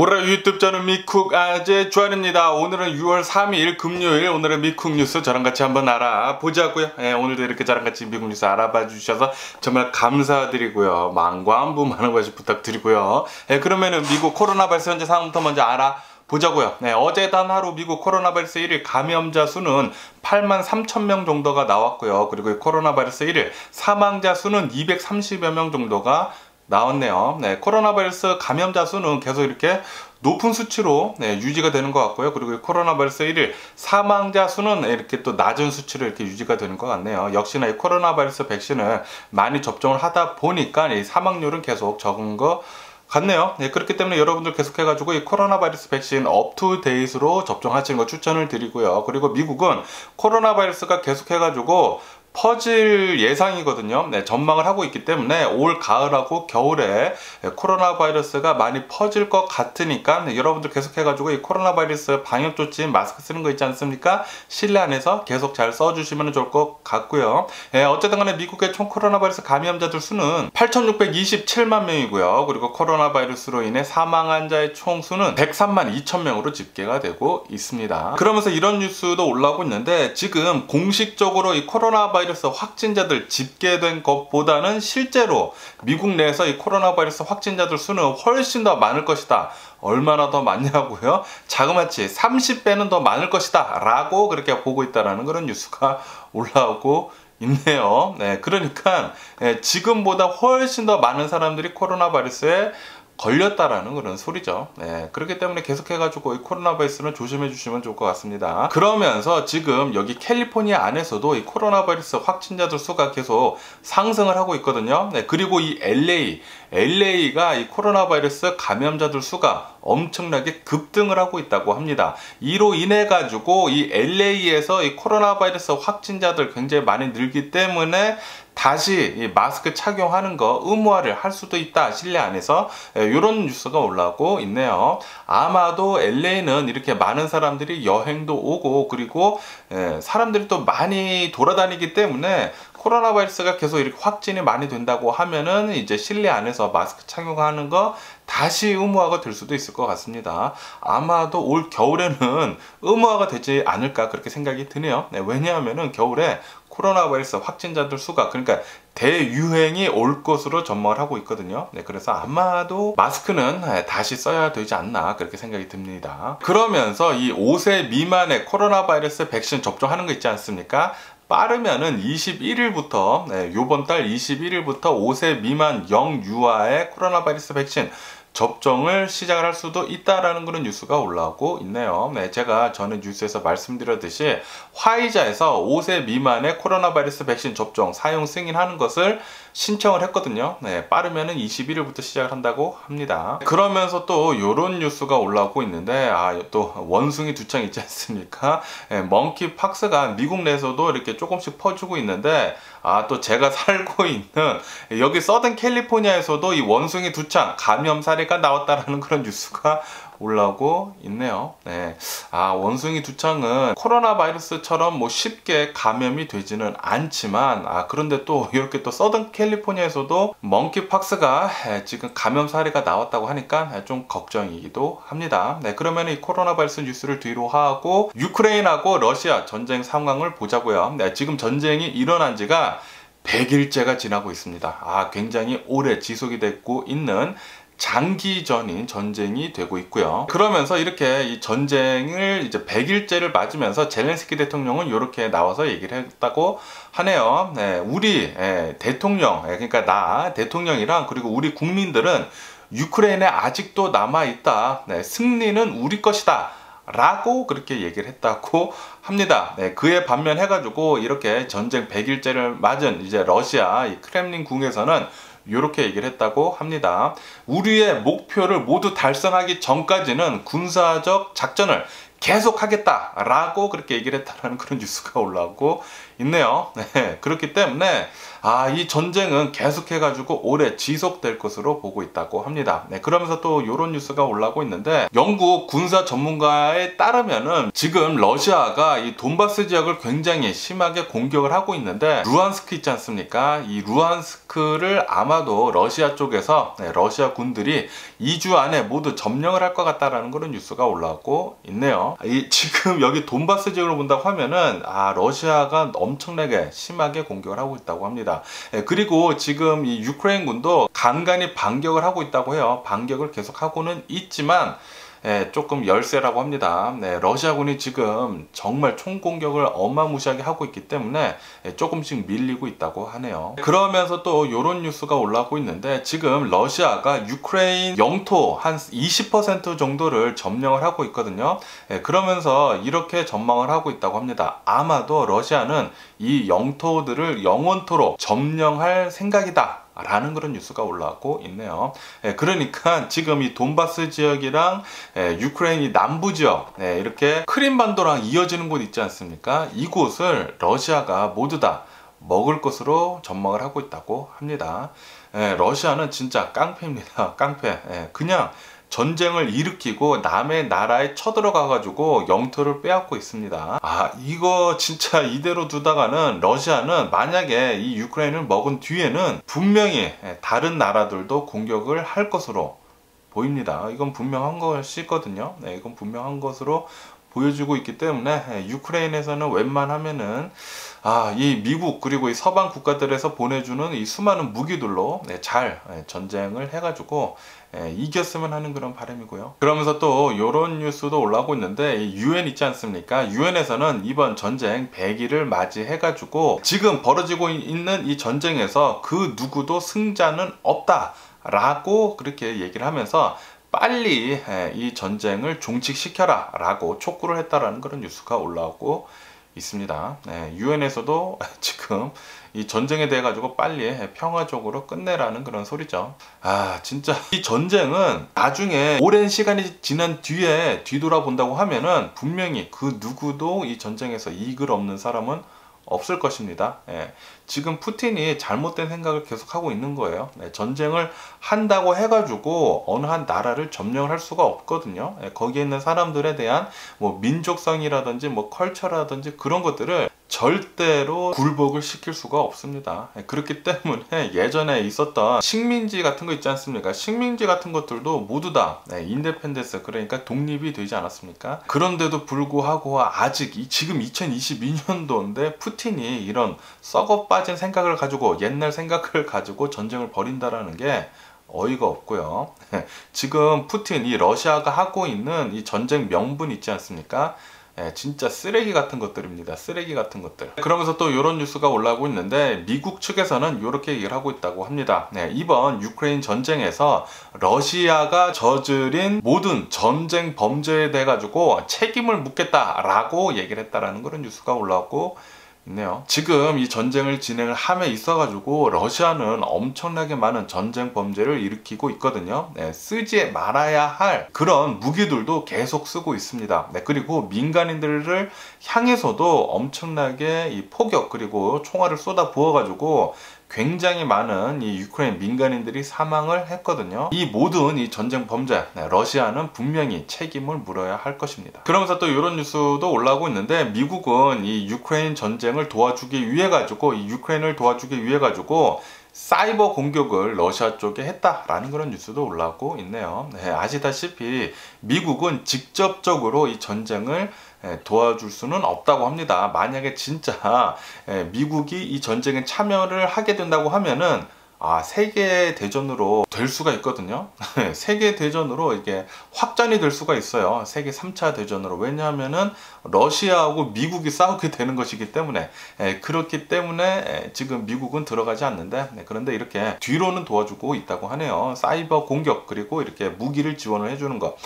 오늘 유튜브 저는 미쿡 아재 주한입니다. 오늘은 6월 3일 금요일, 오늘의 미쿡 뉴스 저랑 같이 한번 알아보자고요. 오늘도 이렇게 저랑 같이 미국 뉴스 알아봐 주셔서 정말 감사드리고요. 만관부 많은 것이 부탁드리고요. 그러면은 미국 코로나 발생 현재 상황부터 먼저 알아보자고요. 어제 단 하루 미국 코로나 바이러스 1일 감염자 수는 8만 3천 명 정도가 나왔고요. 그리고 이 코로나 바이러스 1일 사망자 수는 230여 명 정도가 나왔네요. 코로나 바이러스 감염자 수는 계속 이렇게 높은 수치로 유지가 되는 것 같고요. 그리고 코로나 바이러스 1일 사망자 수는 이렇게 또 낮은 수치로 이렇게 유지가 되는 것 같네요. 역시나 이 코로나 바이러스 백신을 많이 접종을 하다 보니까 이 사망률은 계속 적은 것 같네요. 그렇기 때문에 여러분들 계속해가지고 이 코로나 바이러스 백신 업투데이트로 접종하시는 거 추천을 드리고요. 그리고 미국은 코로나 바이러스가 계속해가지고 퍼질 예상이거든요. 전망을 하고 있기 때문에 올 가을하고 겨울에 코로나 바이러스가 많이 퍼질 것 같으니까 여러분들 계속해가지고 이 코로나 바이러스 방역 조치 마스크 쓰는 거 있지 않습니까? 실내 안에서 계속 잘 써주시면 좋을 것 같고요. 어쨌든 간에 미국의 총 코로나 바이러스 감염자들 수는 8,627만 명이고요. 그리고 코로나 바이러스로 인해 사망한 자의 총 수는 103만 2천 명으로 집계가 되고 있습니다. 그러면서 이런 뉴스도 올라오고 있는데, 지금 공식적으로 이 코로나 바이러스 확진자들 집계된 것보다는 실제로 미국 내에서 이 코로나 바이러스 확진자들 수는 훨씬 더 많을 것이다. 얼마나 더 많냐고요? 자그마치 30배는 더 많을 것이다 라고 그렇게 보고 있다라는 그런 뉴스가 올라오고 있네요. 그러니까 지금보다 훨씬 더 많은 사람들이 코로나 바이러스에 걸렸다라는 그런 소리죠. 그렇기 때문에 계속해가지고 이 코로나 바이러스는 조심해 주시면 좋을 것 같습니다. 그러면서 지금 여기 캘리포니아 안에서도 이 코로나 바이러스 확진자들 수가 계속 상승을 하고 있거든요. 그리고 이 LA가 이 코로나 바이러스 감염자들 수가 엄청나게 급등을 하고 있다고 합니다. 이로 인해 가지고 이 LA에서 이 코로나 바이러스 확진자들 굉장히 많이 늘기 때문에 다시 이 마스크 착용하는 거 의무화를 할 수도 있다, 실내 안에서. 이런 뉴스가 올라오고 있네요. 아마도 LA는 이렇게 많은 사람들이 여행도 오고, 그리고 사람들이 또 많이 돌아다니기 때문에 코로나 바이러스가 계속 이렇게 확진이 많이 된다고 하면은 이제 실내 안에서 마스크 착용하는 거 다시 의무화가 될 수도 있을 것 같습니다. 아마도 올 겨울에는 의무화가 되지 않을까 그렇게 생각이 드네요. 왜냐하면은 겨울에 코로나 바이러스 확진자들 수가, 그러니까 대유행이 올 것으로 전망을 하고 있거든요. 그래서 아마도 마스크는 다시 써야 되지 않나 그렇게 생각이 듭니다. 그러면서 이 5세 미만의 코로나 바이러스 백신 접종하는 거 있지 않습니까? 빠르면은 21일부터, 요번 달 21일부터 5세 미만 영유아의 코로나 바이러스 백신 접종을 시작을 할 수도 있다라는 그런 뉴스가 올라오고 있네요. 제가 전에 뉴스에서 말씀드렸듯이 화이자에서 5세 미만의 코로나 바이러스 백신 접종 사용 승인하는 것을 신청을 했거든요. 빠르면은 21일부터 시작을 한다고 합니다. 그러면서 또 이런 뉴스가 올라오고 있는데, 또 원숭이 두창 있지 않습니까? 멍키팍스가 미국 내에서도 이렇게 조금씩 퍼지고 있는데, 또 제가 살고 있는 여기 서든 캘리포니아에서도 이 원숭이 두창 감염 사례가 나왔다라는 그런 뉴스가 올라오고 있네요. 원숭이 두창은 코로나 바이러스처럼 뭐 쉽게 감염이 되지는 않지만, 그런데 또 이렇게 또 서든 캘리포니아에서도 멍키팍스가 지금 감염 사례가 나왔다고 하니까 좀 걱정이기도 합니다. 그러면 이 코로나 바이러스 뉴스를 뒤로 하고 유크레인하고 러시아 전쟁 상황을 보자고요. 지금 전쟁이 일어난 지가 100일째가 지나고 있습니다. 굉장히 오래 지속이 되고 있는 장기전인 전쟁이 되고 있고요. 그러면서 이렇게 이 전쟁을 이제 100일째를 맞으면서 젤렌스키 대통령은 이렇게 나와서 얘기를 했다고 하네요. 우리 대통령, 그러니까 나 대통령이랑 그리고 우리 국민들은 유크레인에 아직도 남아있다. 승리는 우리 것이다 라고 그렇게 얘기를 했다고 합니다. 그에 반면해가지고 이렇게 전쟁 100일째를 맞은 이제 러시아 이 크렘린 궁에서는 이렇게 얘기를 했다고 합니다. 우리의 목표를 모두 달성하기 전까지는 군사적 작전을 계속하겠다라고 그렇게 얘기를 했다는 그런 뉴스가 올라오고 있네요. 그렇기 때문에 이 전쟁은 계속해가지고 오래 지속될 것으로 보고 있다고 합니다. 그러면서 또 이런 뉴스가 올라오고 있는데, 영국 군사 전문가에 따르면은 지금 러시아가 이 돈바스 지역을 굉장히 심하게 공격을 하고 있는데, 루안스크 있지 않습니까? 이 루안스크를 아마도 러시아 쪽에서 러시아 군들이 2주 안에 모두 점령을 할 것 같다라는 그런 뉴스가 올라오고 있네요. 지금 여기 돈바스 지역을 본다고 하면은 러시아가 엄청나게 심하게 공격을 하고 있다고 합니다. 그리고 지금 이 유크레인 군도 간간히 반격을 하고 있다고 해요. 반격을 계속 하고는 있지만 조금 열세라고 합니다. 러시아군이 지금 정말 총공격을 어마무시하게 하고 있기 때문에 조금씩 밀리고 있다고 하네요. 그러면서 또 이런 뉴스가 올라오고 있는데, 지금 러시아가 유크레인 영토 한 20% 정도를 점령을 하고 있거든요. 그러면서 이렇게 전망을 하고 있다고 합니다. 아마도 러시아는 이 영토들을 영원토록 점령할 생각이다 라는 그런 뉴스가 올라오고 있네요. 그러니까 지금 이 돈바스 지역이랑 유크레인이 남부 지역, 이렇게 크림반도랑 이어지는 곳 있지 않습니까? 이곳을 러시아가 모두 다 먹을 것으로 전망을 하고 있다고 합니다. 러시아는 진짜 깡패입니다. 깡패. 그냥 전쟁을 일으키고 남의 나라에 쳐들어가 가지고 영토를 빼앗고 있습니다. 이거 진짜 이대로 두다가는 러시아는 만약에 이 유크레인을 먹은 뒤에는 분명히 다른 나라들도 공격을 할 것으로 보입니다. 이건 분명한 것이거든요. 이건 분명한 것으로 보여주고 있기 때문에 유크레인에서는 웬만하면은 이 미국 그리고 이 서방 국가들에서 보내주는 이 수많은 무기들로 잘 전쟁을 해가지고 이겼으면 하는 그런 바람이고요. 그러면서 또 이런 뉴스도 올라오고 있는데, UN 있지 않습니까? UN에서는 이번 전쟁 100일을 맞이해가지고 지금 벌어지고 있는 이 전쟁에서 그 누구도 승자는 없다 라고 그렇게 얘기를 하면서 빨리 이 전쟁을 종식시켜라 라고 촉구를 했다라는 그런 뉴스가 올라오고 있습니다. UN에서도 지금 이 전쟁에 대해 가지고 빨리 평화적으로 끝내라는 그런 소리죠. 진짜 이 전쟁은 나중에 오랜 시간이 지난 뒤에 뒤돌아본다고 하면은 분명히 그 누구도 이 전쟁에서 이익을 얻는 사람은 없을 것입니다. 지금 푸틴이 잘못된 생각을 계속하고 있는 거예요. 전쟁을 한다고 해가지고 어느 한 나라를 점령을 할 수가 없거든요. 거기에 있는 사람들에 대한 뭐 민족성이라든지 뭐 컬처라든지 그런 것들을 절대로 굴복을 시킬 수가 없습니다. 그렇기 때문에 예전에 있었던 식민지 같은 거 있지 않습니까? 식민지 같은 것들도 모두 다 인디펜던스, 그러니까 독립이 되지 않았습니까? 그런데도 불구하고 아직 지금 2022년도인데 푸틴이 이런 썩어 빠진 생각을 가지고, 옛날 생각을 가지고 전쟁을 벌인다라는 게 어이가 없고요. 지금 푸틴이 러시아가 하고 있는 이 전쟁 명분 있지 않습니까? 진짜 쓰레기 같은 것들입니다. 쓰레기 같은 것들. 그러면서 또 이런 뉴스가 올라오고 있는데, 미국 측에서는 이렇게 얘기를 하고 있다고 합니다. 이번 유크레인 전쟁에서 러시아가 저지른 모든 전쟁 범죄에 대해 가지고 책임을 묻겠다라고 얘기를 했다라는 그런 뉴스가 올라오고 있네요. 지금 이 전쟁을 진행을 함에 있어가지고 러시아는 엄청나게 많은 전쟁 범죄를 일으키고 있거든요. 쓰지 말아야 할 그런 무기들도 계속 쓰고 있습니다. 그리고 민간인들을 향해서도 엄청나게 이 포격 그리고 총알을 쏟아 부어가지고 굉장히 많은 이 유크레인 민간인들이 사망을 했거든요. 이 모든 이 전쟁 범죄, 러시아는 분명히 책임을 물어야 할 것입니다. 그러면서 또 이런 뉴스도 올라오고 있는데, 미국은 이 유크레인 전쟁을 도와주기 위해 가지고, 이 유크레인을 도와주기 위해 가지고 사이버 공격을 러시아 쪽에 했다라는 그런 뉴스도 올라오고 있네요. 아시다시피 미국은 직접적으로 이 전쟁을 도와줄 수는 없다고 합니다. 만약에 진짜 미국이 이 전쟁에 참여를 하게 된다고 하면은 세계대전으로 될 수가 있거든요. 세계대전으로 이게 확장이 될 수가 있어요. 세계 3차 대전으로. 왜냐하면은 러시아하고 미국이 싸우게 되는 것이기 때문에. 그렇기 때문에 지금 미국은 들어가지 않는데, 그런데 이렇게 뒤로는 도와주고 있다고 하네요. 사이버 공격 그리고 이렇게 무기를 지원을 해주는 것,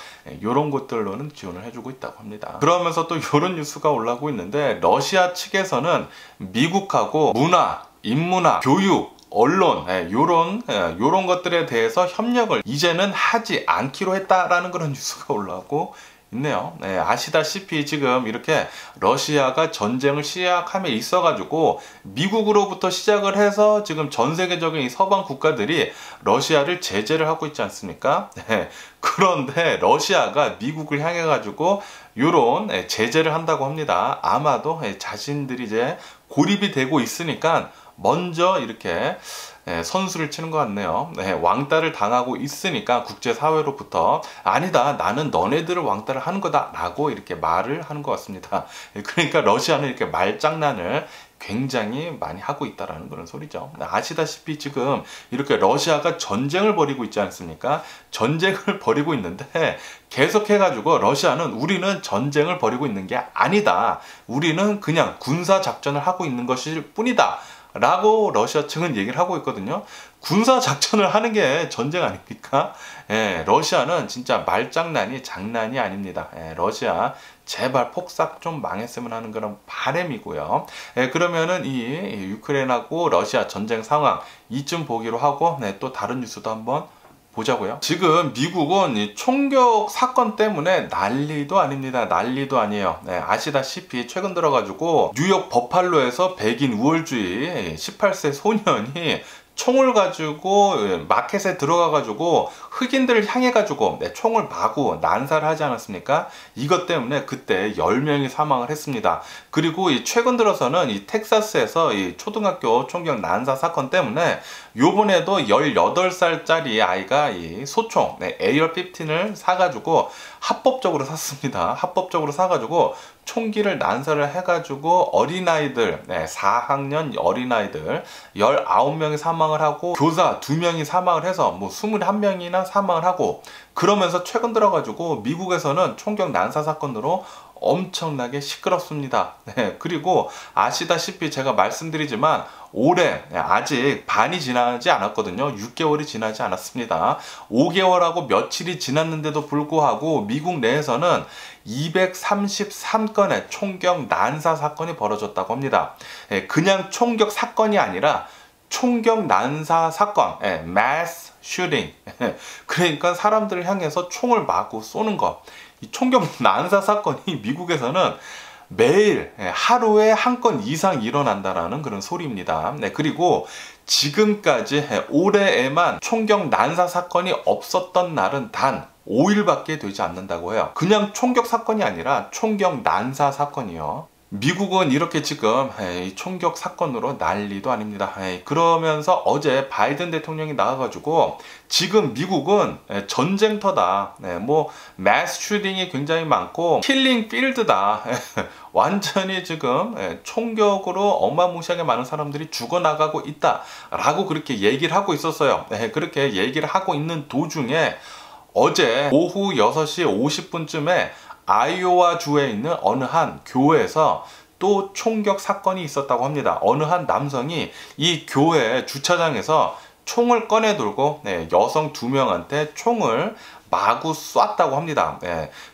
이런 것들로는 지원을 해주고 있다고 합니다. 그러면서 또 이런 뉴스가 올라오고 있는데, 러시아 측에서는 미국하고 문화, 인문화, 교육, 언론, 요런 것들에 대해서 협력을 이제는 하지 않기로 했다라는 그런 뉴스가 올라오고 있네요. 네, 아시다시피 지금 이렇게 러시아가 전쟁을 시작함에 있어가지고 미국으로부터 시작을 해서 지금 전 세계적인 이 서방 국가들이 러시아를 제재를 하고 있지 않습니까? 네, 그런데 러시아가 미국을 향해 가지고 요런 제재를 한다고 합니다. 아마도 자신들이 이제 고립이 되고 있으니까 먼저 이렇게 선수를 치는 것 같네요. 왕따를 당하고 있으니까 국제사회로부터 아니다, 나는 너네들을 왕따를 하는 거다 라고 이렇게 말을 하는 것 같습니다. 그러니까 러시아는 이렇게 말장난을 굉장히 많이 하고 있다라는 그런 소리죠. 아시다시피 지금 이렇게 러시아가 전쟁을 벌이고 있지 않습니까? 전쟁을 벌이고 있는데 계속해가지고 러시아는 우리는 전쟁을 벌이고 있는 게 아니다, 우리는 그냥 군사작전을 하고 있는 것일 뿐이다 라고 러시아 측은 얘기를 하고 있거든요. 군사작전을 하는 게 전쟁 아닙니까? 러시아는 진짜 말장난이 장난이 아닙니다. 러시아 제발 폭삭 좀 망했으면 하는 그런 바람이고요. 그러면은 이 유크레인하고 러시아 전쟁 상황 이쯤 보기로 하고 또 다른 뉴스도 한번 보자고요. 지금 미국은 이 총격 사건 때문에 난리도 아닙니다. 난리도 아니에요. 아시다시피 최근 들어가지고 뉴욕 버팔로에서 백인 우월주의 18세 소년이 총을 가지고 마켓에 들어가 가지고 흑인들을 향해 가지고 총을 마구 난사를 하지 않았습니까? 이것 때문에 그때 10명이 사망을 했습니다. 그리고 이 최근 들어서는 이 텍사스에서 이 초등학교 총격 난사 사건 때문에 요번에도 18살짜리 아이가 이 소총 AR-15을 사가지고 합법적으로 샀습니다. 합법적으로 사가지고 총기를 난사를 해가지고 어린아이들 4학년 어린아이들 19명이 사망을 하고 교사 2명이 사망을 해서 뭐 21명이나 사망을 하고, 그러면서 최근 들어가지고 미국에서는 총격 난사 사건으로 엄청나게 시끄럽습니다. 그리고 아시다시피 제가 말씀드리지만 올해 아직 반이 지나지 않았거든요. 6개월이 지나지 않았습니다. 5개월하고 며칠이 지났는데도 불구하고 미국 내에서는 233건의 총격 난사 사건이 벌어졌다고 합니다. 그냥 총격 사건이 아니라 총격 난사 사건, mass shooting. 그러니까 사람들을 향해서 총을 마구 쏘는 것. 이 총격 난사 사건이 미국에서는 매일 하루에 한 건 이상 일어난다라는 그런 소리입니다. 그리고 지금까지 올해에만 총격 난사 사건이 없었던 날은 단 5일밖에 되지 않는다고 해요. 그냥 총격 사건이 아니라 총격 난사 사건이요. 미국은 이렇게 지금 총격 사건으로 난리도 아닙니다. 그러면서 어제 바이든 대통령이 나와가지고 지금 미국은 전쟁터다, 뭐 매스 슈팅이 굉장히 많고 킬링 필드다, 완전히 지금 총격으로 어마무시하게 많은 사람들이 죽어나가고 있다 라고 그렇게 얘기를 하고 있었어요. 그렇게 얘기를 하고 있는 도중에 어제 오후 6시 50분쯤에 아이오와 주에 있는 어느 한 교회에서 또 총격 사건이 있었다고 합니다. 어느 한 남성이 이 교회 주차장에서 총을 꺼내 들고 여성 2명한테 총을 마구 쐈다고 합니다.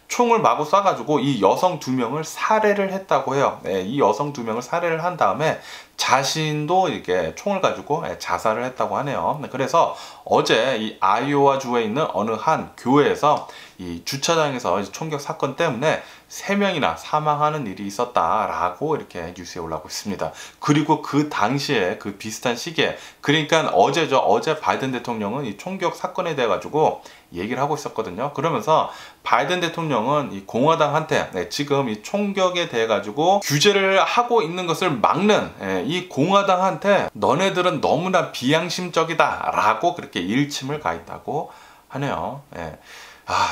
총을 마구 쏴가지고 이 여성 2명을 살해를 했다고 해요. 이 여성 2명을 살해를 한 다음에 자신도 이렇게 총을 가지고 자살을 했다고 하네요. 그래서 어제 이 아이오와 주에 있는 어느 한 교회에서 이 주차장에서 총격 사건 때문에 3명이나 사망하는 일이 있었다라고 이렇게 뉴스에 올라오고 있습니다. 그리고 그 당시에 그 비슷한 시기에, 그러니까 어제죠. 어제 바이든 대통령은 이 총격 사건에 대해 가지고 얘기를 하고 있었거든요. 그러면서 바이든 대통령은 이 공화당한테 지금 이 총격에 대해 가지고 규제를 하고 있는 것을 막는 이 공화당한테 너네들은 너무나 비양심적이다 라고 그렇게 일침을 가했다고 하네요.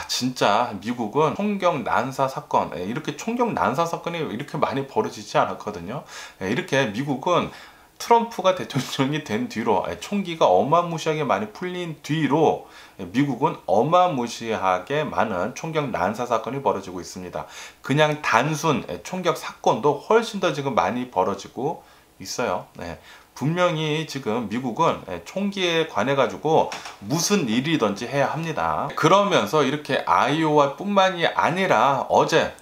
진짜 미국은 총격 난사 사건, 이렇게 총격 난사 사건이 이렇게 많이 벌어지지 않았거든요. 이렇게 미국은 트럼프가 대통령이 된 뒤로 총기가 어마무시하게 많이 풀린 뒤로 미국은 어마무시하게 많은 총격 난사 사건이 벌어지고 있습니다. 그냥 단순 총격 사건도 훨씬 더 지금 많이 벌어지고 있어요. 분명히 지금 미국은 총기에 관해 가지고 무슨 일이든지 해야 합니다. 그러면서 이렇게 아이오와 뿐만이 아니라 어제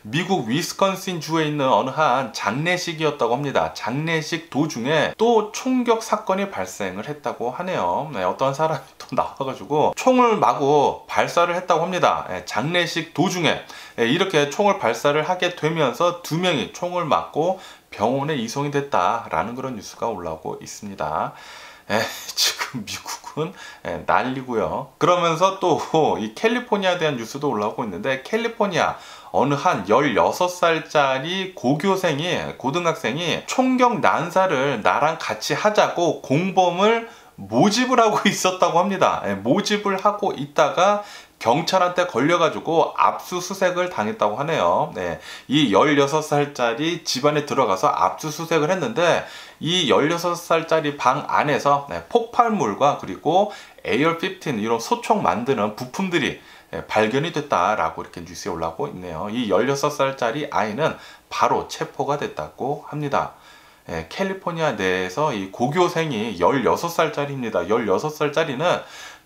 미국 위스콘신 주에 있는 어느 한 장례식이었다고 합니다. 장례식 도중에 또 총격 사건이 발생을 했다고 하네요. 어떤 사람이 또 나와가지고 총을 마구 발사를 했다고 합니다. 장례식 도중에 이렇게 총을 발사를 하게 되면서 2명이 총을 맞고 병원에 이송이 됐다라는 그런 뉴스가 올라오고 있습니다. 지금 미국은 난리고요. 그러면서 또 이 캘리포니아에 대한 뉴스도 올라오고 있는데, 캘리포니아 어느 한 16살짜리 고등학생이 총격 난사를 나랑 같이 하자고 공범을 모집을 하고 있었다고 합니다. 모집을 하고 있다가 경찰한테 걸려가지고 압수수색을 당했다고 하네요. 이 16살짜리 집안에 들어가서 압수수색을 했는데, 이 16살짜리 방 안에서 폭발물과 그리고 AR-15 이런 소총 만드는 부품들이 발견이 됐다라고 이렇게 뉴스에 올라오고 있네요. 이 16살짜리 아이는 바로 체포가 됐다고 합니다. 캘리포니아 내에서 이 고교생이 16살짜리입니다. 16살짜리는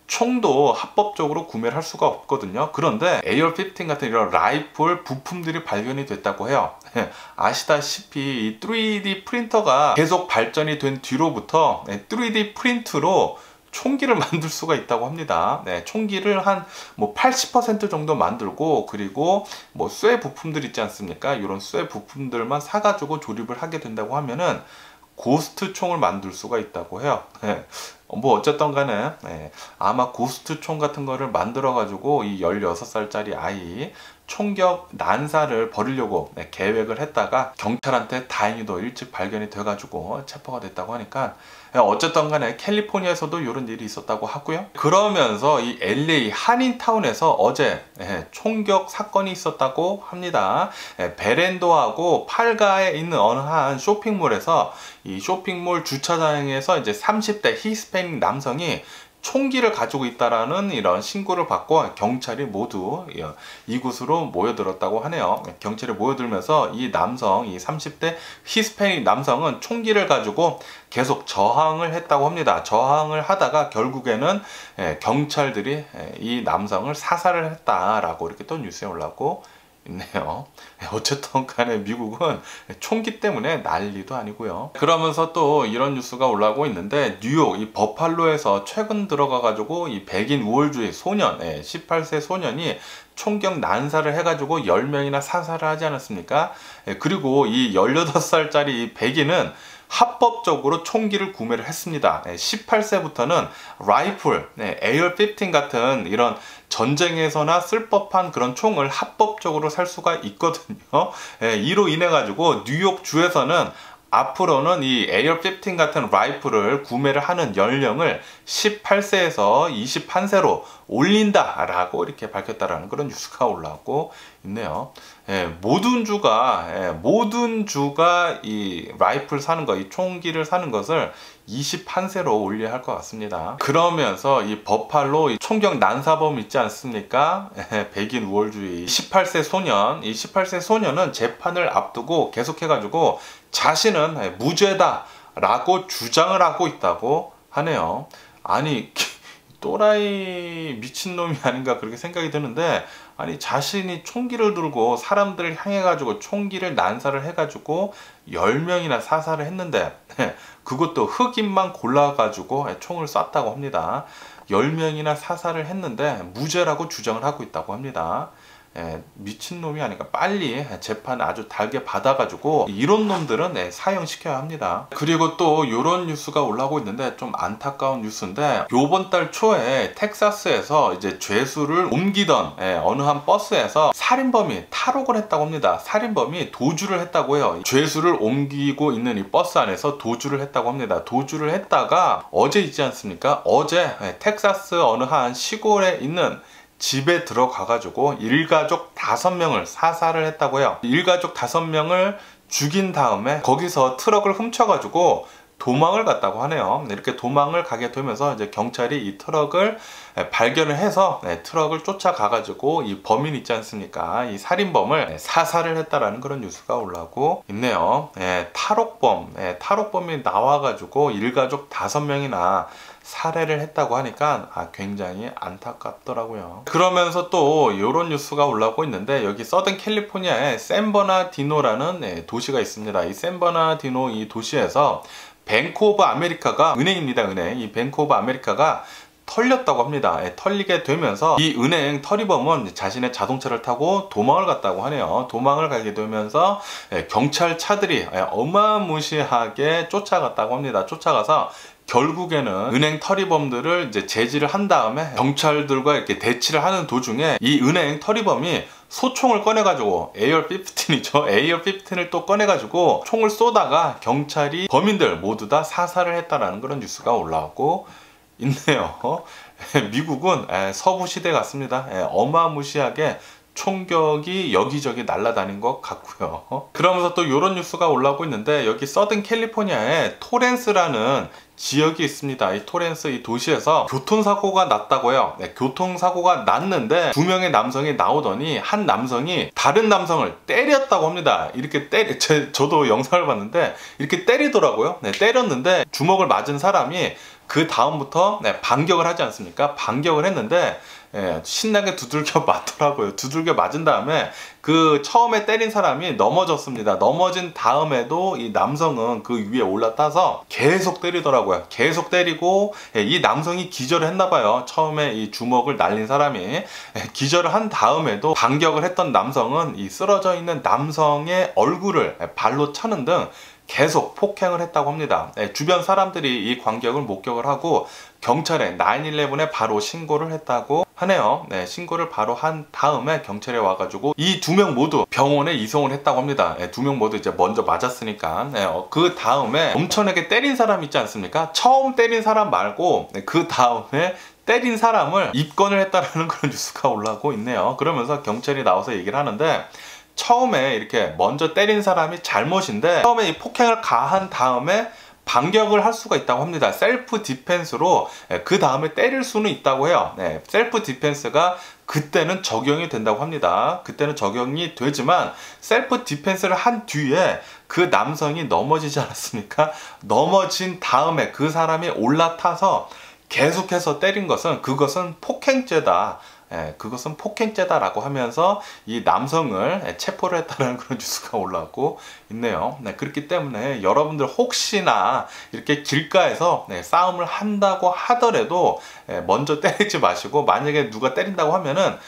총도 합법적으로 구매를 할 수가 없거든요. 그런데 AR-15 같은 이런 라이플 부품들이 발견이 됐다고 해요. 아시다시피 이 3D 프린터가 계속 발전이 된 뒤로부터 3D 프린트로 총기를 만들 수가 있다고 합니다. 총기를 한 80% 정도 만들고, 그리고 쇠 부품들 있지 않습니까? 이런 쇠 부품들만 사가지고 조립을 하게 된다고 하면은 고스트 총을 만들 수가 있다고 해요. 어쨌든 간에 아마 고스트 총 같은 거를 만들어 가지고 이 16살짜리 아이 총격 난사를 벌이려고 계획을 했다가 경찰한테 다행히도 일찍 발견이 돼 가지고 체포가 됐다고 하니까, 어쨌든 간에 캘리포니아에서도 이런 일이 있었다고 하고요. 그러면서 이 LA 한인타운에서 어제 총격 사건이 있었다고 합니다. 베렌도하고 팔가에 있는 어느 한 쇼핑몰에서, 이 쇼핑몰 주차장에서 이제 30대 히스패닉 남성이 총기를 가지고 있다라는 이런 신고를 받고 경찰이 모두 이곳으로 모여들었다고 하네요. 경찰이 모여들면서 이 30대 히스패닉 남성은 총기를 가지고 계속 저항을 했다고 합니다. 저항을 하다가 결국에는 경찰들이 이 남성을 사살을 했다라고 이렇게 또 뉴스에 올라오고 있네요. 어쨌든 간에 미국은 총기 때문에 난리도 아니고요. 그러면서 또 이런 뉴스가 올라오고 있는데, 뉴욕 이 버팔로에서 최근 들어가 가지고 이 백인 우월주의 소년 18세 소년이 총격 난사를 해가지고 10명이나 사살을 하지 않았습니까? 그리고 이 18살짜리 백인은 합법적으로 총기를 구매를 했습니다. 18세부터는 라이플, AR-15 같은 이런 전쟁에서나 쓸 법한 그런 총을 합법적으로 살 수가 있거든요. 이로 인해 가지고 뉴욕 주에서는 앞으로는 이 AR-15 같은 라이플을 구매를 하는 연령을 18세에서 21세로 올린다라고 이렇게 밝혔다라는 그런 뉴스가 올라오고 있네요. 모든 주가 이 라이플 사는 거, 이 총기를 사는 것을 21세로 올려야 할 것 같습니다. 그러면서 이 버팔로 이 총격 난사범 있지 않습니까? 백인 우월주의 18세 소년, 이 18세 소년은 재판을 앞두고 계속해가지고 자신은 무죄다 라고 주장을 하고 있다고 하네요. 아니, 또라이 미친놈이 아닌가 그렇게 생각이 드는데, 아니 자신이 총기를 들고 사람들을 향해 가지고 총기를 난사를 해 가지고 10명이나 사살을 했는데, 그것도 흑인만 골라 가지고 총을 쐈다고 합니다. 10명이나 사살을 했는데 무죄라고 주장을 하고 있다고 합니다. 미친놈이 아니까 빨리 재판 아주 달게 받아가지고 이런 놈들은 사형시켜야 합니다. 그리고 또 이런 뉴스가 올라오고 있는데, 좀 안타까운 뉴스인데, 요번 달 초에 텍사스에서 이제 죄수를 옮기던 어느 한 버스에서 살인범이 탈옥을 했다고 합니다. 살인범이 도주를 했다고 해요. 죄수를 옮기고 있는 이 버스 안에서 도주를 했다고 합니다. 도주를 했다가 어제 있지 않습니까? 어제 텍사스 어느 한 시골에 있는 집에 들어가가지고 일가족 5명을 사살을 했다고 해요. 일가족 5명을 죽인 다음에 거기서 트럭을 훔쳐가지고 도망을 갔다고 하네요. 이렇게 도망을 가게 되면서 이제 경찰이 이 트럭을 발견을 해서 트럭을 쫓아가가지고 이 범인 있지 않습니까? 이 살인범을 사살을 했다라는 그런 뉴스가 올라오고 있네요. 탈옥범이 나와가지고 일가족 5명이나 살해를 했다고 하니까 굉장히 안타깝더라고요. 그러면서 또 이런 뉴스가 올라오고 있는데, 여기 서든 캘리포니아에 샌버나디노라는 도시가 있습니다. 이 샌버나디노 이 도시에서 뱅크 오브 아메리카가, 은행입니다, 은행. 이 뱅크 오브 아메리카가 털렸다고 합니다. 털리게 되면서 이 은행 탈의범은 자신의 자동차를 타고 도망을 갔다고 하네요. 도망을 가게 되면서 경찰차들이 어마무시하게 쫓아갔다고 합니다. 쫓아가서 결국에는 은행 탈의범들을 이제 제지를 한 다음에 경찰들과 이렇게 대치를 하는 도중에 이 은행 탈의범이 소총을 꺼내가지고, AR-15이죠. AR-15을 또 꺼내가지고 총을 쏘다가 경찰이 범인들 모두 다 사살을 했다라는 그런 뉴스가 올라오고 있네요. 미국은 서부 시대 같습니다. 어마무시하게 총격이 여기저기 날아다닌 것 같고요. 그러면서 또 이런 뉴스가 올라오고 있는데, 여기 서든 캘리포니아에 토렌스라는 지역이 있습니다. 이 토렌스 이 도시에서 교통사고가 났다고요. 교통사고가 났는데 2명의 남성이 나오더니 한 남성이 다른 남성을 때렸다고 합니다. 이렇게 저도 영상을 봤는데 이렇게 때리더라고요. 때렸는데 주먹을 맞은 사람이 그 다음부터 반격을 하지 않습니까? 반격을 했는데 신나게 두들겨 맞더라고요. 두들겨 맞은 다음에 그 처음에 때린 사람이 넘어졌습니다. 넘어진 다음에도 이 남성은 그 위에 올라타서 계속 때리더라고요. 계속 때리고 이 남성이 기절을 했나봐요. 처음에 이 주먹을 날린 사람이 기절을 한 다음에도 반격을 했던 남성은 이 쓰러져 있는 남성의 얼굴을 발로 차는 등 계속 폭행을 했다고 합니다. 주변 사람들이 이 광경을 목격을 하고 경찰에 911에 바로 신고를 했다고 하네요. 신고를 바로 한 다음에 경찰에 와가지고 이 2명 모두 병원에 이송을 했다고 합니다. 2명 모두 이제 먼저 맞았으니까. 그 다음에 엄청나게 때린 사람 있지 않습니까? 처음 때린 사람 말고 그 다음에 때린 사람을 입건을 했다라는 그런 뉴스가 올라오고 있네요. 그러면서 경찰이 나와서 얘기를 하는데, 처음에 이렇게 먼저 때린 사람이 잘못인데 처음에 이 폭행을 가한 다음에 반격을 할 수가 있다고 합니다. 셀프 디펜스로 그 다음에 때릴 수는 있다고 해요. 셀프 디펜스가 그때는 적용이 된다고 합니다. 그때는 적용이 되지만 셀프 디펜스를 한 뒤에 그 남성이 넘어지지 않았습니까? 넘어진 다음에 그 사람이 올라타서 계속해서 때린 것은, 그것은 폭행죄다. 그것은 폭행죄다라고 하면서 이 남성을 체포를 했다는 그런 뉴스가 올라오고 있네요. 그렇기 때문에 여러분들 혹시나 이렇게 길가에서 싸움을 한다고 하더라도 먼저 때리지 마시고, 만약에 누가 때린다고 하면은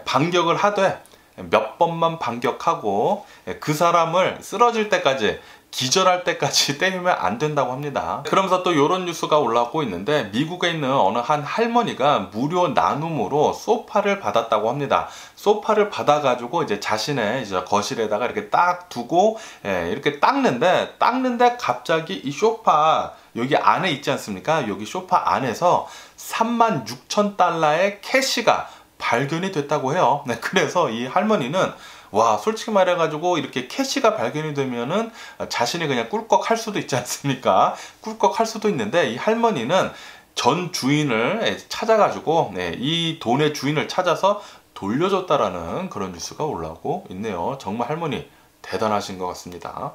반격을 하되 몇 번만 반격하고 그 사람을 쓰러질 때까지, 기절할 때까지 때리면 안 된다고 합니다. 그러면서 또 이런 뉴스가 올라오고 있는데, 미국에 있는 어느 한 할머니가 무료 나눔으로 소파를 받았다고 합니다. 소파를 받아가지고 이제 자신의 이제 거실에다가 이렇게 딱 두고 이렇게 닦는데 갑자기 이 소파 여기 안에 있지 않습니까? 여기 소파 안에서 36,000달러의 캐시가 발견이 됐다고 해요. 그래서 이 할머니는 와, 솔직히 말해가지고 이렇게 캐시가 발견이 되면은 자신이 그냥 꿀꺽할 수도 있지 않습니까? 꿀꺽할 수도 있는데, 이 할머니는 전 주인을 찾아가지고 이 돈의 주인을 찾아서 돌려줬다라는 그런 뉴스가 올라오고 있네요. 정말 할머니 대단하신 것 같습니다.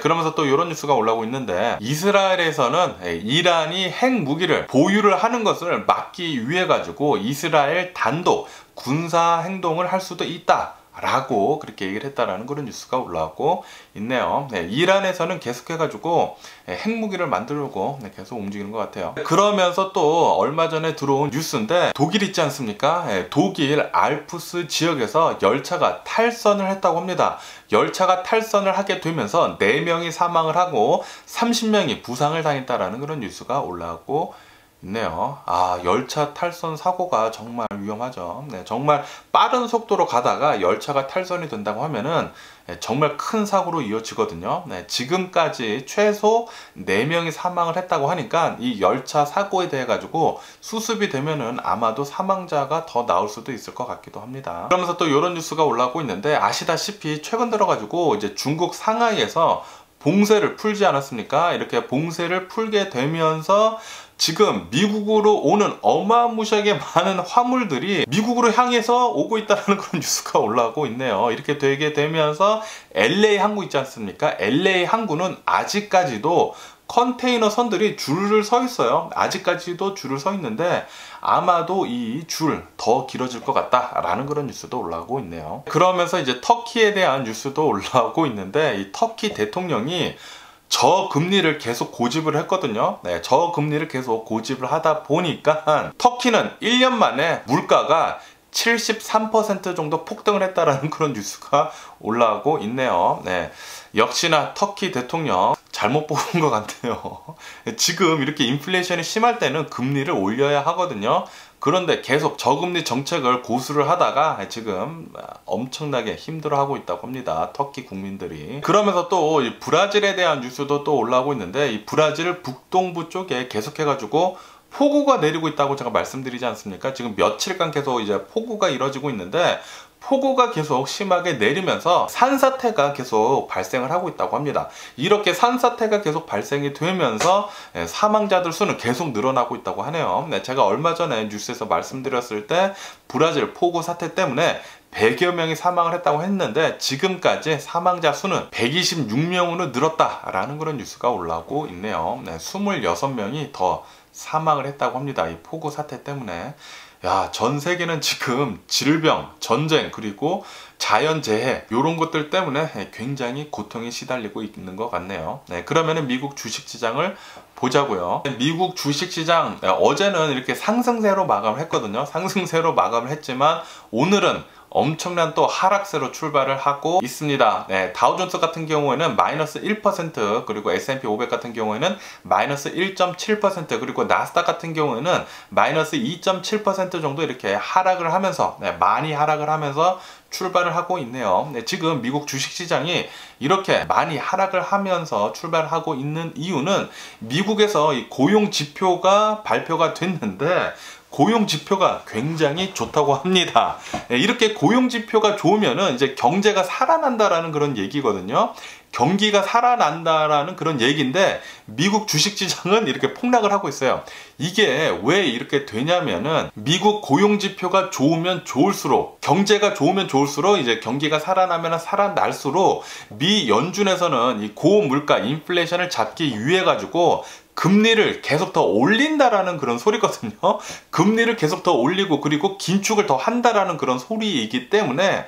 그러면서 또 이런 뉴스가 올라오고 있는데, 이스라엘에서는 이란이 핵무기를 보유를 하는 것을 막기 위해 가지고 이스라엘 단독 군사 행동을 할 수도 있다 라고 그렇게 얘기를 했다라는 그런 뉴스가 올라오고 있네요. 이란에서는 계속해가지고 핵무기를 만들려고 계속 움직이는 것 같아요. 그러면서 또 얼마 전에 들어온 뉴스인데, 독일 있지 않습니까? 독일 알프스 지역에서 열차가 탈선을 했다고 합니다. 열차가 탈선을 하게 되면서 4명이 사망을 하고 30명이 부상을 당했다라는 그런 뉴스가 올라오고 있네요. 열차 탈선 사고가 정말 위험하죠. 정말 빠른 속도로 가다가 열차가 탈선이 된다고 하면은 정말 큰 사고로 이어지거든요. 지금까지 최소 4명이 사망을 했다고 하니까 이 열차 사고에 대해 가지고 수습이 되면은 아마도 사망자가 더 나올 수도 있을 것 같기도 합니다. 그러면서 또 이런 뉴스가 올라오고 있는데, 아시다시피 최근 들어 가지고 이제 중국 상하이에서 봉쇄를 풀지 않았습니까? 이렇게 봉쇄를 풀게 되면서 지금 미국으로 오는 어마무시하게 많은 화물들이 미국으로 향해서 오고 있다는 그런 뉴스가 올라오고 있네요. 이렇게 되게 되면서 LA 항구 있지 않습니까? LA 항구는 아직까지도 컨테이너 선들이 줄을 서 있어요. 아직까지도 줄을 서 있는데 아마도 이 줄 더 길어질 것 같다라는 그런 뉴스도 올라오고 있네요. 그러면서 이제 터키에 대한 뉴스도 올라오고 있는데 이 터키 대통령이 저금리를 계속 고집을 했거든요. 네, 저금리를 계속 고집을 하다 보니까 터키는 1년 만에 물가가 73% 정도 폭등을 했다라는 그런 뉴스가 올라오고 있네요. 네, 역시나 터키 대통령 잘못 뽑은 것 같아요. 지금 이렇게 인플레이션이 심할 때는 금리를 올려야 하거든요. 그런데 계속 저금리 정책을 고수를 하다가 지금 엄청나게 힘들어하고 있다고 합니다. 터키 국민들이. 그러면서 또 이 브라질에 대한 뉴스도 또 올라오고 있는데 이 브라질 북동부 쪽에 계속해가지고 폭우가 내리고 있다고 제가 말씀드리지 않습니까? 지금 며칠간 계속 이제 폭우가 이뤄지고 있는데 폭우가 계속 심하게 내리면서 산사태가 계속 발생을 하고 있다고 합니다. 이렇게 산사태가 계속 발생이 되면서 사망자들 수는 계속 늘어나고 있다고 하네요. 제가 얼마 전에 뉴스에서 말씀드렸을 때 브라질 폭우 사태 때문에 100여 명이 사망을 했다고 했는데 지금까지 사망자 수는 126명으로 늘었다라는 그런 뉴스가 올라오고 있네요. 26명이 더 사망을 했다고 합니다. 이 폭우 사태 때문에. 야, 전 세계는 지금 질병, 전쟁, 그리고 자연재해 이런 것들 때문에 굉장히 고통에 시달리고 있는 것 같네요. 네, 그러면은 미국 주식시장을 보자고요. 미국 주식시장 어제는 이렇게 상승세로 마감을 했거든요. 상승세로 마감을 했지만 오늘은 엄청난 또 하락세로 출발을 하고 있습니다. 네, 다우존스 같은 경우에는 마이너스 1%, 그리고 S&P 500 같은 경우에는 마이너스 1.7%, 그리고 나스닥 같은 경우에는 마이너스 2.7% 정도 이렇게 하락을 하면서 많이 하락을 하면서 출발을 하고 있네요. 네, 지금 미국 주식시장이 이렇게 많이 하락을 하면서 출발하고 있는 이유는 미국에서 이 고용 지표가 발표가 됐는데 고용 지표가 굉장히 좋다고 합니다. 이렇게 고용 지표가 좋으면은 이제 경제가 살아난다라는 그런 얘기거든요. 경기가 살아난다라는 그런 얘기인데 미국 주식시장은 이렇게 폭락을 하고 있어요. 이게 왜 이렇게 되냐면은 미국 고용 지표가 좋으면 좋을수록, 경제가 좋으면 좋을수록 이제 경기가 살아나면 살아날수록 미 연준에서는 이 고물가 인플레이션을 잡기 위해 가지고 금리를 계속 더 올린다라는 그런 소리거든요. 금리를 계속 더 올리고 그리고 긴축을 더 한다라는 그런 소리이기 때문에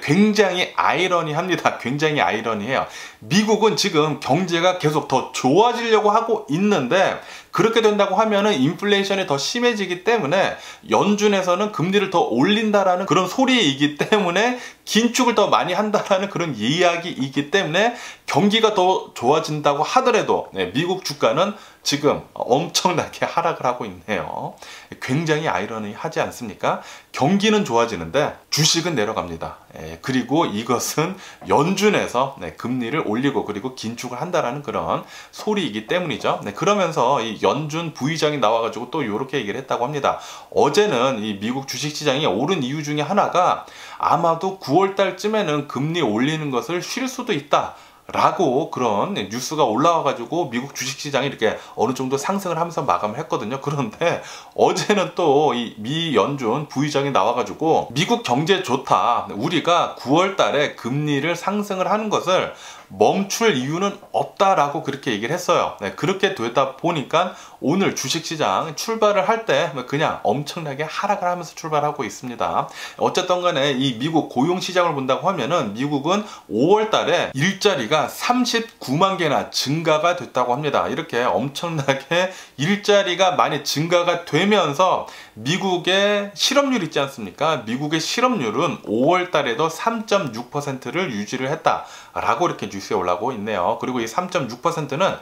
굉장히 아이러니합니다. 굉장히 아이러니해요. 미국은 지금 경제가 계속 더 좋아지려고 하고 있는데 그렇게 된다고 하면은 인플레이션이 더 심해지기 때문에 연준에서는 금리를 더 올린다라는 그런 소리이기 때문에 긴축을 더 많이 한다라는 그런 이야기이기 때문에 경기가 더 좋아진다고 하더라도 미국 주가는 지금 엄청나게 하락을 하고 있네요. 굉장히 아이러니하지 않습니까? 경기는 좋아지는데 주식은 내려갑니다. 그리고 이것은 연준에서 금리를 올리고 그리고 긴축을 한다라는 그런 소리이기 때문이죠. 그러면서 이 연준 부의장이 나와가지고 또 이렇게 얘기를 했다고 합니다. 어제는 이 미국 주식시장이 오른 이유 중에 하나가 아마도 9월 달쯤에는 금리 올리는 것을 쉴 수도 있다 라고 그런 뉴스가 올라와가지고 미국 주식시장이 이렇게 어느 정도 상승을 하면서 마감을 했거든요. 그런데 어제는 또 이 미 연준 부의장이 나와가지고 미국 경제 좋다, 우리가 9월 달에 금리를 상승을 하는 것을 멈출 이유는 없다라고 그렇게 얘기를 했어요. 그렇게 되다 보니까 오늘 주식시장 출발을 할 때 그냥 엄청나게 하락을 하면서 출발하고 있습니다. 어쨌든 간에 이 미국 고용시장을 본다고 하면은 미국은 5월 달에 일자리가 39만 개나 증가가 됐다고 합니다. 이렇게 엄청나게 일자리가 많이 증가가 되면서 미국의 실업률 있지 않습니까? 미국의 실업률은 5월 달에도 3.6%를 유지를 했다라고 이렇게 뉴스에 올라오고 있네요. 그리고 이 3.6%는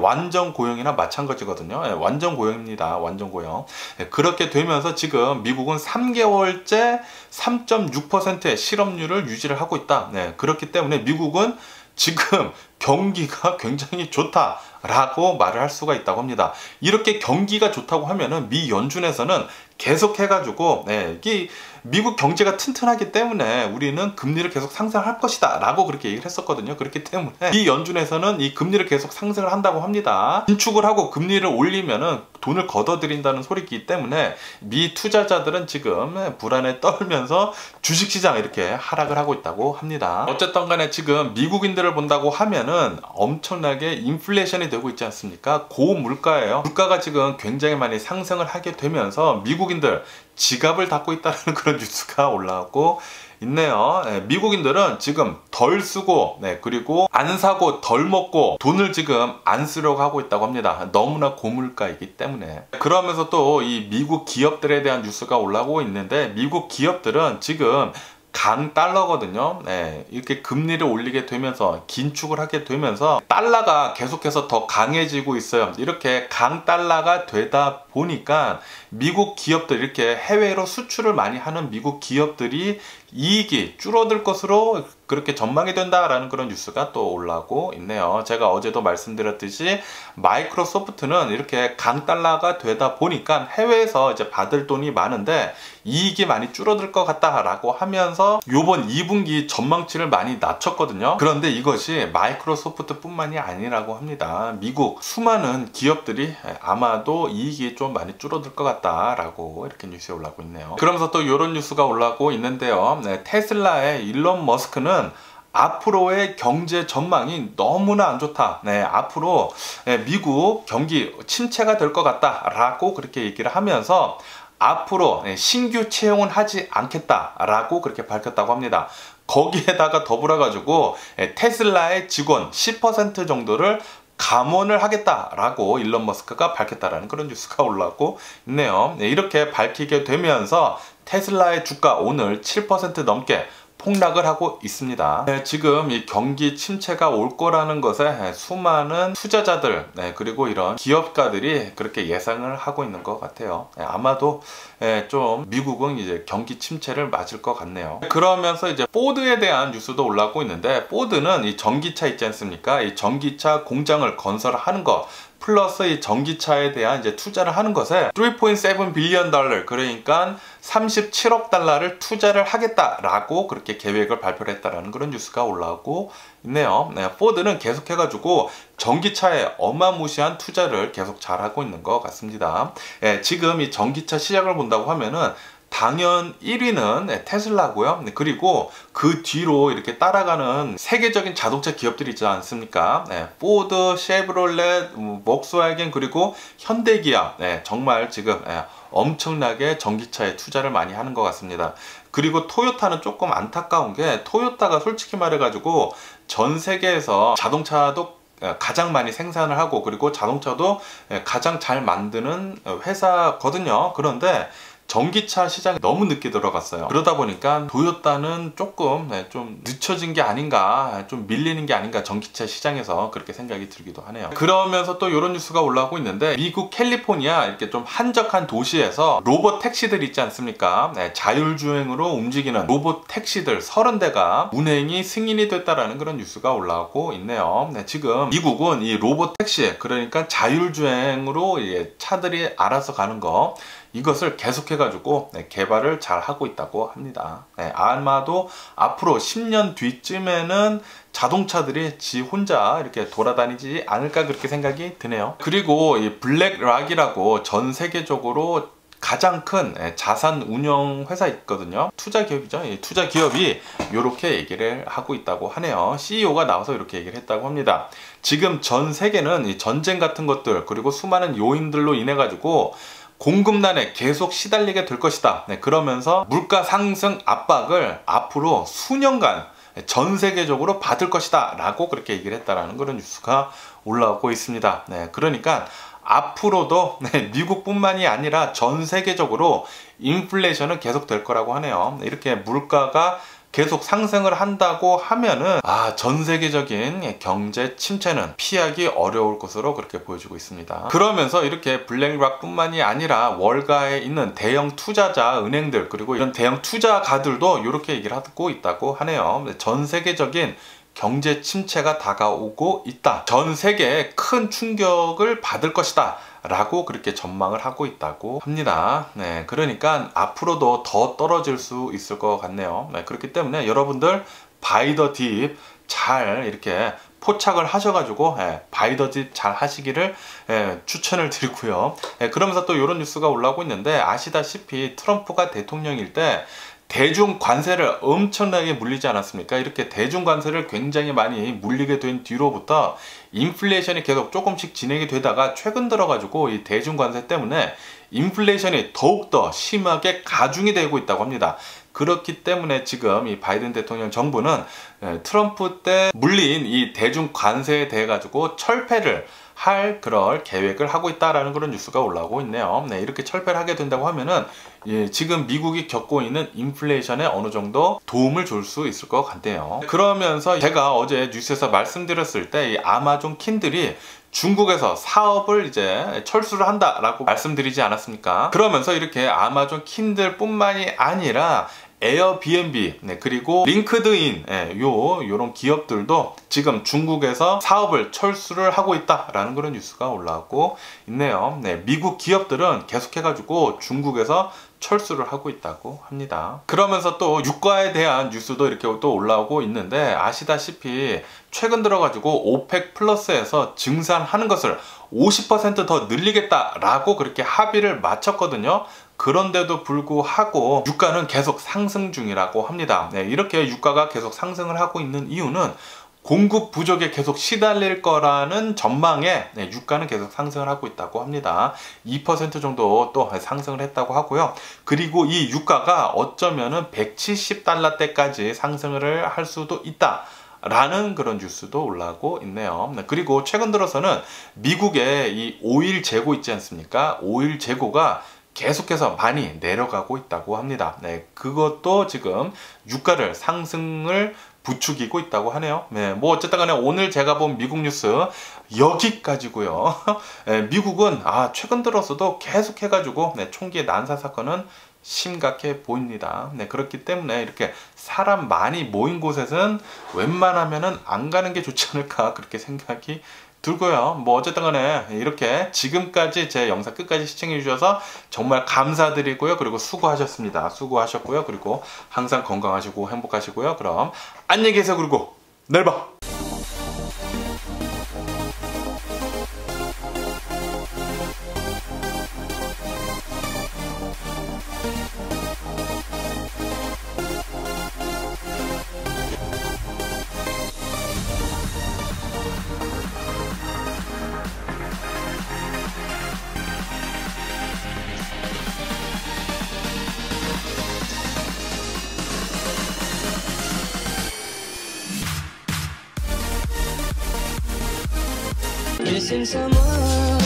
완전 고용이나 마찬가지거든요. 완전 고용입니다. 완전 고용. 그렇게 되면서 지금 미국은 3개월째 3.6%의 실업률을 유지를 하고 있다. 그렇기 때문에 미국은 지금 경기가 굉장히 좋다라고 말을 할 수가 있다고 합니다. 이렇게 경기가 좋다고 하면은 미 연준에서는 계속 해가지고 이게 미국 경제가 튼튼하기 때문에 우리는 금리를 계속 상승할 것이다 라고 그렇게 얘기를 했었거든요. 그렇기 때문에 이 연준에서는 이 금리를 계속 상승을 한다고 합니다. 긴축을 하고 금리를 올리면은 돈을 걷어들인다는 소리이기 때문에 미 투자자들은 지금 불안에 떨면서 주식시장 이렇게 하락을 하고 있다고 합니다. 어쨌든 간에 지금 미국인들을 본다고 하면은 엄청나게 인플레이션이 되고 있지 않습니까? 고물가예요. 물가가 지금 굉장히 많이 상승을 하게 되면서 미국인들 지갑을 닫고 있다는 그런 뉴스가 올라오고 있네요. 미국인들은 지금 덜 쓰고 그리고 안 사고 덜 먹고 돈을 지금 안 쓰려고 하고 있다고 합니다. 너무나 고물가이기 때문에. 그러면서 또 이 미국 기업들에 대한 뉴스가 올라오고 있는데 미국 기업들은 지금 강달러거든요. 이렇게 금리를 올리게 되면서 긴축을 하게 되면서 달러가 계속해서 더 강해지고 있어요. 이렇게 강달러가 되다 보니까 미국 기업들, 이렇게 해외로 수출을 많이 하는 미국 기업들이 이익이 줄어들 것으로 그렇게 전망이 된다라는 그런 뉴스가 또 올라오고 있네요. 제가 어제도 말씀드렸듯이 마이크로소프트는 이렇게 강달러가 되다 보니까 해외에서 이제 받을 돈이 많은데 이익이 많이 줄어들 것 같다라고 하면서 요번 2분기 전망치를 많이 낮췄거든요. 그런데 이것이 마이크로소프트 뿐만이 아니라고 합니다. 미국 수많은 기업들이 아마도 이익이 좀 많이 줄어들 것 같다라고 이렇게 뉴스에 올라오고 있네요. 그러면서 또 이런 뉴스가 올라오고 있는데요. 테슬라의 일론 머스크는 앞으로의 경제 전망이 너무나 안 좋다. 앞으로 미국 경기 침체가 될 것 같다라고 그렇게 얘기를 하면서 앞으로 신규 채용은 하지 않겠다라고 그렇게 밝혔다고 합니다. 거기에다가 더불어 가지고 테슬라의 직원 10% 정도를 감원을 하겠다라고 일론 머스크가 밝혔다라는 그런 뉴스가 올라오고 있네요. 이렇게 밝히게 되면서 테슬라의 주가 오늘 7% 넘게 폭락을 하고 있습니다. 지금 이 경기 침체가 올 거라는 것에 수많은 투자자들 그리고 이런 기업가들이 그렇게 예상을 하고 있는 것 같아요. 아마도 좀 미국은 이제 경기 침체를 맞을 것 같네요. 그러면서 이제 포드에 대한 뉴스도 올라오고 있는데 포드는 이 전기차 있지 않습니까? 이 전기차 공장을 건설하는 것 플러스 이 전기차에 대한 이제 투자를 하는 것에 3.7 빌리언 달러, 그러니까 37억 달러를 투자를 하겠다라고 그렇게 계획을 발표를 했다라는 그런 뉴스가 올라오고 있네요. 포드는 계속해가지고 전기차에 어마무시한 투자를 계속 잘하고 있는 것 같습니다. 지금 이 전기차 시장을 본다고 하면은 당연 1위는 테슬라고요. 그리고 그 뒤로 이렇게 따라가는 세계적인 자동차 기업들이 있지 않습니까? 포드, 쉐브롤렛, volkswagen 그리고 현대기아 정말 지금 엄청나게 전기차에 투자를 많이 하는 것 같습니다. 그리고 토요타는 조금 안타까운 게 토요타가 솔직히 말해가지고 전 세계에서 자동차도 가장 많이 생산을 하고 그리고 자동차도 가장 잘 만드는 회사거든요. 그런데 전기차 시장에 너무 늦게 들어갔어요. 그러다 보니까 토요타는 조금 좀 늦춰진 게 아닌가, 좀 밀리는 게 아닌가 전기차 시장에서 그렇게 생각이 들기도 하네요. 그러면서 또 이런 뉴스가 올라오고 있는데 미국 캘리포니아 이렇게 좀 한적한 도시에서 로봇 택시들 있지 않습니까? 자율주행으로 움직이는 로봇 택시들 30대가 운행이 승인이 됐다라는 그런 뉴스가 올라오고 있네요. 지금 미국은 이 로봇 택시, 그러니까 자율주행으로 차들이 알아서 가는 거, 이것을 계속해가지고 개발을 잘 하고 있다고 합니다. 아마도 앞으로 10년 뒤쯤에는 자동차들이 지 혼자 이렇게 돌아다니지 않을까 그렇게 생각이 드네요. 그리고 이 블랙락이라고 전 세계적으로 가장 큰 자산 운영 회사 있거든요. 투자 기업이죠. 이 투자 기업이 이렇게 얘기를 하고 있다고 하네요. CEO가 나와서 이렇게 얘기를 했다고 합니다. 지금 전 세계는 이 전쟁 같은 것들 그리고 수많은 요인들로 인해 가지고 공급난에 계속 시달리게 될 것이다. 그러면서 물가 상승 압박을 앞으로 수년간 전 세계적으로 받을 것이다 라고 그렇게 얘기를 했다라는 그런 뉴스가 올라오고 있습니다. 그러니까 앞으로도 미국뿐만이 아니라 전 세계적으로 인플레이션은 계속 될 거라고 하네요. 이렇게 물가가 계속 상승을 한다고 하면은 전 세계적인 경제 침체는 피하기 어려울 것으로 그렇게 보여지고 있습니다. 그러면서 이렇게 블랙락뿐만이 아니라 월가에 있는 대형 투자자 은행들 그리고 이런 대형 투자가들도 이렇게 얘기를 하고 있다고 하네요. 전 세계적인 경제 침체가 다가오고 있다. 전 세계에 큰 충격을 받을 것이다 라고 그렇게 전망을 하고 있다고 합니다. 네, 그러니까 앞으로도 더 떨어질 수 있을 것 같네요. 네, 그렇기 때문에 여러분들 바이 더 딥 잘 이렇게 포착을 하셔가지고 바이 더 딥 잘 하시기를 추천을 드리고요. 그러면서 또 이런 뉴스가 올라오고 있는데, 아시다시피 트럼프가 대통령일 때 대중 관세를 엄청나게 물리지 않았습니까? 이렇게 대중 관세를 굉장히 많이 물리게 된 뒤로부터 인플레이션이 계속 조금씩 진행이 되다가 최근 들어가지고 이 대중 관세 때문에 인플레이션이 더욱더 심하게 가중이 되고 있다고 합니다. 그렇기 때문에 지금 이 바이든 대통령 정부는 트럼프 때 물린 이 대중 관세에 대해 가지고 철폐를 할 그럴 계획을 하고 있다라는 그런 뉴스가 올라오고 있네요. 네, 이렇게 철폐를 하게 된다고 하면은 지금 미국이 겪고 있는 인플레이션에 어느 정도 도움을 줄 수 있을 것 같네요. 그러면서 제가 어제 뉴스에서 말씀드렸을 때 이 아마존 킨들이 중국에서 사업을 이제 철수를 한다라고 말씀드리지 않았습니까? 그러면서 이렇게 아마존 킨들 뿐만이 아니라 에어비앤비, 그리고 링크드인, 요런 기업들도 지금 중국에서 사업을 철수를 하고 있다라는 그런 뉴스가 올라오고 있네요. 미국 기업들은 계속해가지고 중국에서 철수를 하고 있다고 합니다. 그러면서 또 유가에 대한 뉴스도 이렇게 또 올라오고 있는데, 아시다시피 최근 들어가지고 오펙 플러스에서 증산하는 것을 50% 더 늘리겠다라고 그렇게 합의를 마쳤거든요. 그런데도 불구하고 유가는 계속 상승 중이라고 합니다. 이렇게 유가가 계속 상승을 하고 있는 이유는 공급 부족에 계속 시달릴 거라는 전망에 유가는 계속 상승을 하고 있다고 합니다. 2% 정도 또 상승을 했다고 하고요. 그리고 이 유가가 어쩌면은 $170대까지 상승을 할 수도 있다 라는 그런 뉴스도 올라오고 있네요. 그리고 최근 들어서는 미국의 이 오일 재고 있지 않습니까? 오일 재고가 계속해서 많이 내려가고 있다고 합니다. 그것도 지금 유가를 상승을 부추기고 있다고 하네요. 뭐 어쨌든 간에 오늘 제가 본 미국 뉴스 여기까지고요. 미국은 최근 들어서도 계속 해가지고 총기의 난사 사건은 심각해 보입니다. 그렇기 때문에 이렇게 사람 많이 모인 곳에서는 웬만하면은 안 가는 게 좋지 않을까 그렇게 생각이 들고요. 뭐 어쨌든 간에 이렇게 지금까지 제 영상 끝까지 시청해 주셔서 정말 감사드리고요. 그리고 수고하셨습니다. 수고하셨고요. 그리고 항상 건강하시고 행복하시고요. 그럼 안녕히 계세요. 그리고 내일 봐. Missing someone